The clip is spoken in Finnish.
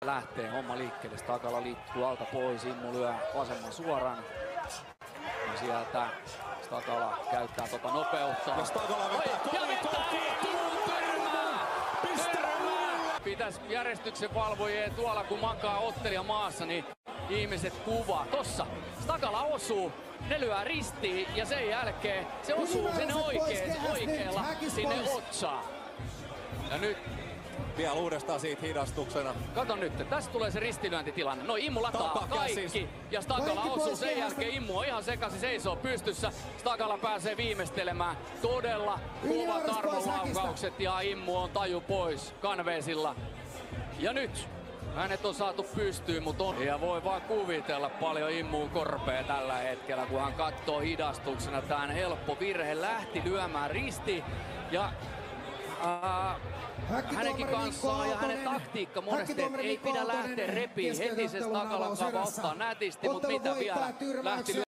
Lähtee homma liikkeelle. Stakala liikkuu alta pois. Immo lyö vasemman suoran. Ja sieltä Stakala käyttää nopeutta. Ja Stakala vetää Pitäis järjestyksen valvojien tuolla kun makaa ottelija maassa, niin ihmiset kuvaa. Tossa Stakala osuu, ne lyö ristiin ja sen jälkeen se osuu sinne oikealla sinne otsaan. Ja nyt vielä uudestaan siitä hidastuksena. kato nyt, tässä tulee se ristilyöntitilanne. No Immo lataa kaikki ja Stakala osuu. Sen jälkeen Immo on ihan sekaisin, seisoo pystyssä. Stakala pääsee viimeistelemään. Todella kovat arvolaukaukset ja Immo on taju pois Canvesilla. Ja nyt hänet on saatu pystyyn, mutta on. Ja voi vaan kuvitella paljon Immuun korpea tällä hetkellä, kun hän katsoo hidastuksena. Tää helppo virhe, lähti lyömään risti ja hänenkin kanssaan ja hänen taktiikka monesti ei pidä lähteä repiin heti se Stakalan kava ottaa nätisti, mutta mitä vielä lähti